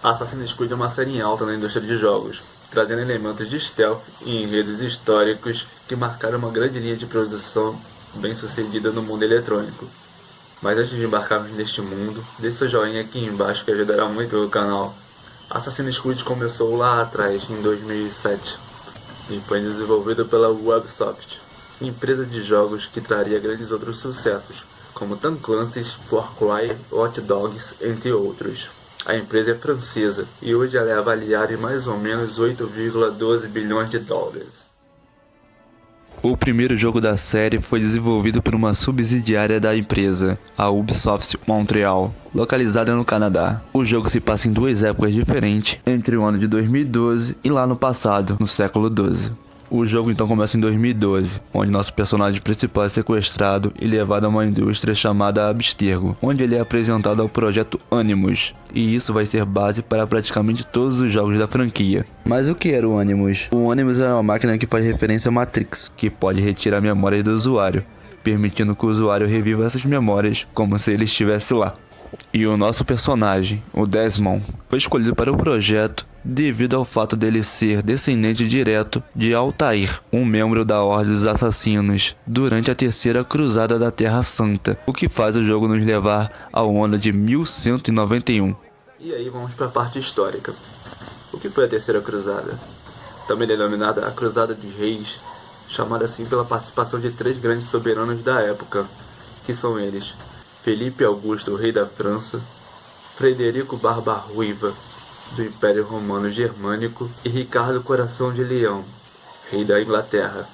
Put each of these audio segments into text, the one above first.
Assassin's Creed é uma série em alta na indústria de jogos, trazendo elementos de stealth e enredos históricos que marcaram uma grande linha de produção bem sucedida no mundo eletrônico. Mas antes de embarcarmos neste mundo, deixe seu joinha aqui embaixo que ajudará muito o canal. Assassin's Creed começou lá atrás, em 2007, e foi desenvolvido pela Ubisoft, empresa de jogos que traria grandes outros sucessos, como Tom Clancy's Far Cry, Watch Dogs, entre outros. A empresa é francesa e hoje ela é avaliada em mais ou menos 8,12 bilhões de dólares. O primeiro jogo da série foi desenvolvido por uma subsidiária da empresa, a Ubisoft Montreal, localizada no Canadá. O jogo se passa em duas épocas diferentes, entre o ano de 2012 e lá no passado, no século XII. O jogo então começa em 2012, onde nosso personagem principal é sequestrado e levado a uma indústria chamada Abstergo, onde ele é apresentado ao projeto Animus, e isso vai ser base para praticamente todos os jogos da franquia. Mas o que era o Animus? O Animus é uma máquina que faz referência a Matrix, que pode retirar a memória do usuário, permitindo que o usuário reviva essas memórias como se ele estivesse lá. E o nosso personagem, o Desmond, foi escolhido para o projeto devido ao fato dele ser descendente direto de Altair, um membro da Ordem dos Assassinos, durante a Terceira Cruzada da Terra Santa, o que faz o jogo nos levar ao ano de 1191. E aí vamos para a parte histórica. O que foi a Terceira Cruzada? Também denominada a Cruzada dos Reis, chamada assim pela participação de três grandes soberanos da época, que são eles: Felipe Augusto, o rei da França, Frederico Barba-Ruiva, do Império Romano Germânico, e Ricardo Coração de Leão, rei da Inglaterra.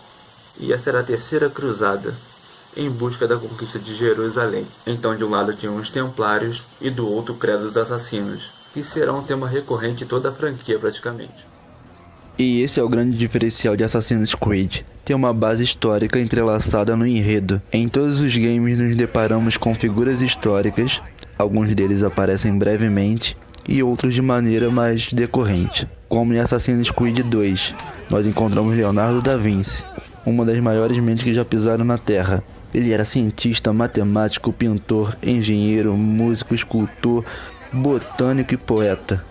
E essa era a Terceira Cruzada, em busca da conquista de Jerusalém. Então de um lado tinham os Templários e do outro o Credo dos Assassinos, que será um tema recorrente em toda a franquia praticamente. E esse é o grande diferencial de Assassin's Creed. Tem uma base histórica entrelaçada no enredo. Em todos os games nos deparamos com figuras históricas, alguns deles aparecem brevemente e outros de maneira mais decorrente. Como em Assassin's Creed 2, nós encontramos Leonardo da Vinci, uma das maiores mentes que já pisaram na Terra. Ele era cientista, matemático, pintor, engenheiro, músico, escultor, botânico e poeta.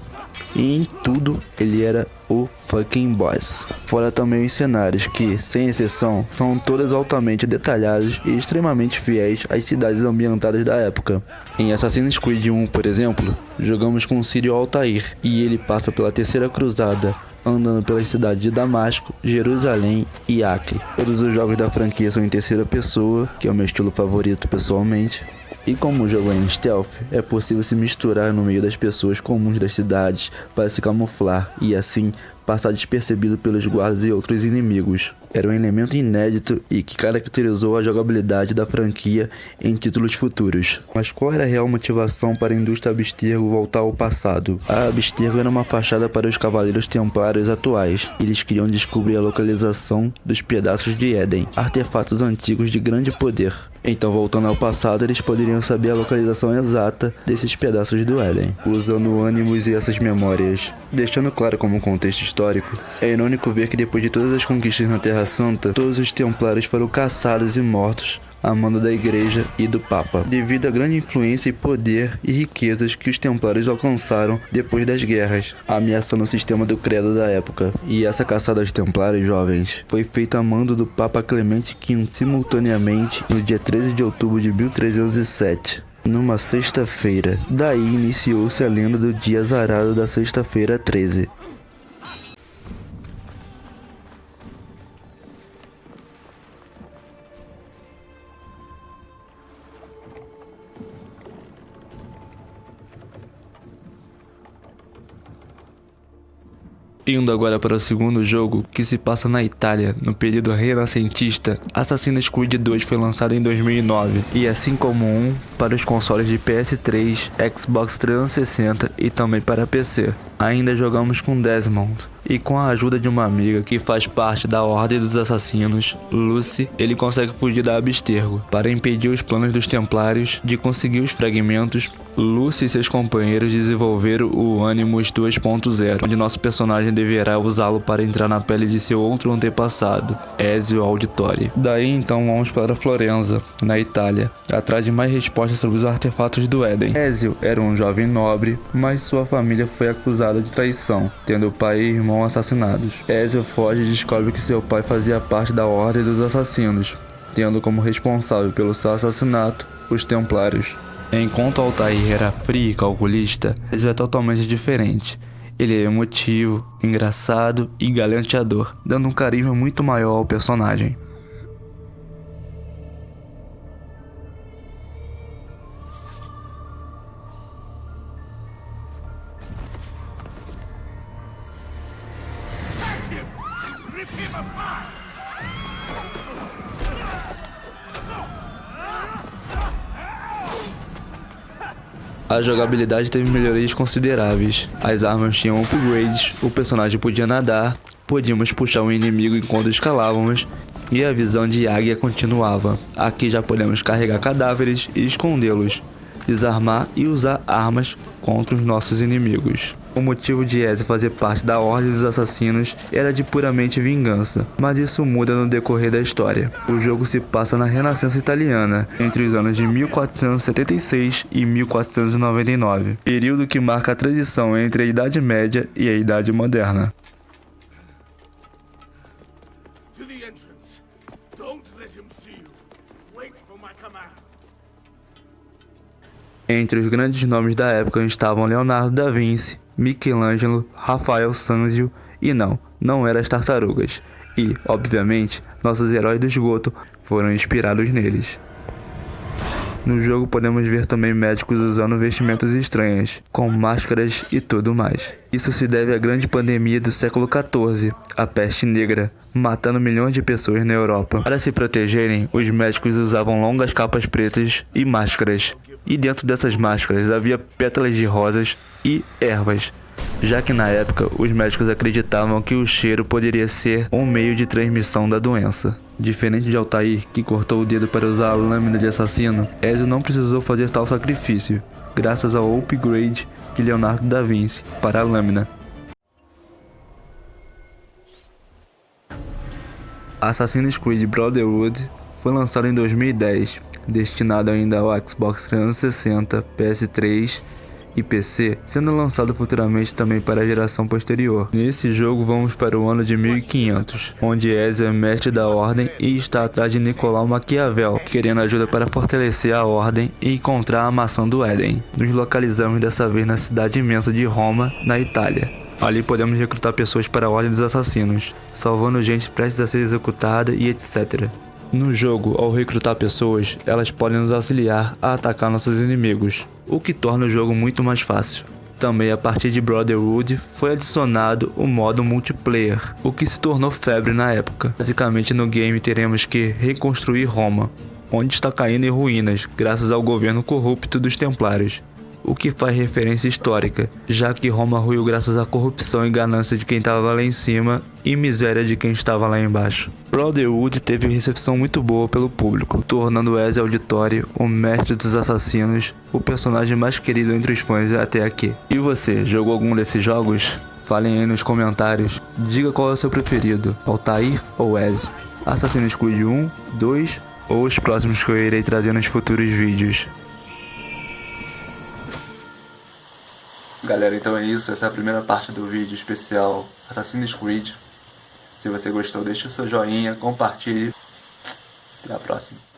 E em tudo ele era o fucking boss. Fora também os cenários que, sem exceção, são todos altamente detalhados e extremamente fiéis às cidades ambientadas da época. Em Assassin's Creed 1, por exemplo, jogamos com Sírio Altair e ele passa pela Terceira Cruzada, andando pelas cidades de Damasco, Jerusalém e Acre. Todos os jogos da franquia são em terceira pessoa, que é o meu estilo favorito pessoalmente. E como o jogo é em stealth, é possível se misturar no meio das pessoas comuns das cidades para se camuflar e assim passar despercebido pelos guardas e outros inimigos. Era um elemento inédito e que caracterizou a jogabilidade da franquia em títulos futuros. Mas qual era a real motivação para a indústria Abstergo voltar ao passado? A Abstergo era uma fachada para os Cavaleiros Templários atuais. Eles queriam descobrir a localização dos Pedaços de Éden, artefatos antigos de grande poder. Então, voltando ao passado, eles poderiam saber a localização exata desses pedaços do Éden, usando o Animus e essas memórias. Deixando claro como contexto histórico, é irônico ver que depois de todas as conquistas na Terra Santa, todos os templários foram caçados e mortos a mando da igreja e do Papa, devido à grande influência e poder e riquezas que os templários alcançaram depois das guerras, ameaçando o sistema do credo da época. E essa caçada aos templários, jovens, foi feita a mando do Papa Clemente V, simultaneamente no dia 13 de outubro de 1307. Numa sexta-feira. Daí iniciou-se a lenda do dia azarado da sexta-feira 13. Indo agora para o segundo jogo, que se passa na Itália, no período renascentista, Assassin's Creed 2 foi lançado em 2009, e assim como para os consoles de PS3, Xbox 360 e também para PC. Ainda jogamos com Desmond, e com a ajuda de uma amiga que faz parte da Ordem dos Assassinos, Lucy, ele consegue fugir da Abstergo. Para impedir os planos dos Templários de conseguir os fragmentos, Lucy e seus companheiros desenvolveram o Animus 2.0, onde nosso personagem deverá usá-lo para entrar na pele de seu outro antepassado, Ezio Auditore. Daí então vamos para Florença, na Itália, atrás de mais respostas sobre os artefatos do Éden. Ezio era um jovem nobre, mas sua família foi acusada de traição, tendo o pai e irmão assassinados. Ezio foge e descobre que seu pai fazia parte da Ordem dos Assassinos, tendo como responsável pelo seu assassinato os Templários. Enquanto Altair era frio e calculista, Ezio é totalmente diferente. Ele é emotivo, engraçado e galanteador, dando um carisma muito maior ao personagem. A jogabilidade teve melhorias consideráveis. As armas tinham upgrades, o personagem podia nadar, podíamos puxar o inimigo enquanto escalávamos e a visão de águia continuava. Aqui já podemos carregar cadáveres e escondê-los, desarmar e usar armas contra os nossos inimigos. O motivo de Ezio fazer parte da Ordem dos Assassinos era de puramente vingança, mas isso muda no decorrer da história. O jogo se passa na Renascença Italiana, entre os anos de 1476 e 1499, período que marca a transição entre a Idade Média e a Idade Moderna. Entre os grandes nomes da época estavam Leonardo da Vinci, Michelangelo, Rafael Sanzio e não eram as tartarugas. E, obviamente, nossos heróis do esgoto foram inspirados neles. No jogo podemos ver também médicos usando vestimentas estranhas, com máscaras e tudo mais. Isso se deve à grande pandemia do século XIV, a peste negra, matando milhões de pessoas na Europa. Para se protegerem, os médicos usavam longas capas pretas e máscaras. E dentro dessas máscaras havia pétalas de rosas e ervas, já que na época os médicos acreditavam que o cheiro poderia ser um meio de transmissão da doença. Diferente de Altair, que cortou o dedo para usar a lâmina de assassino, Ezio não precisou fazer tal sacrifício, graças ao upgrade de Leonardo da Vinci para a lâmina. Assassin's Creed Brotherhood foi lançado em 2010, destinado ainda ao Xbox 360, PS3 e PC, sendo lançado futuramente também para a geração posterior. Nesse jogo vamos para o ano de 1500, onde Ezio é mestre da Ordem e está atrás de Nicolau Maquiavel, querendo ajuda para fortalecer a Ordem e encontrar a maçã do Éden. Nos localizamos dessa vez na cidade imensa de Roma, na Itália. Ali podemos recrutar pessoas para a Ordem dos Assassinos, salvando gente prestes a ser executada e etc. No jogo, ao recrutar pessoas, elas podem nos auxiliar a atacar nossos inimigos, o que torna o jogo muito mais fácil. Também a partir de Brotherhood foi adicionado o modo multiplayer, o que se tornou febre na época. Basicamente no game teremos que reconstruir Roma, onde está caindo em ruínas graças ao governo corrupto dos Templários. o que faz referência histórica, já que Roma ruiu graças à corrupção e ganância de quem estava lá em cima e miséria de quem estava lá embaixo. Brotherhood teve recepção muito boa pelo público, tornando Ezio Auditore o mestre dos assassinos, o personagem mais querido entre os fãs até aqui. E você, jogou algum desses jogos? Falem aí nos comentários, diga qual é o seu preferido, Altair ou Ezio, Assassin's Creed 1, 2 ou os próximos que eu irei trazer nos futuros vídeos. Galera, então é isso, essa é a primeira parte do vídeo especial Assassin's Creed. Se você gostou, deixe o seu joinha, compartilhe. Até a próxima.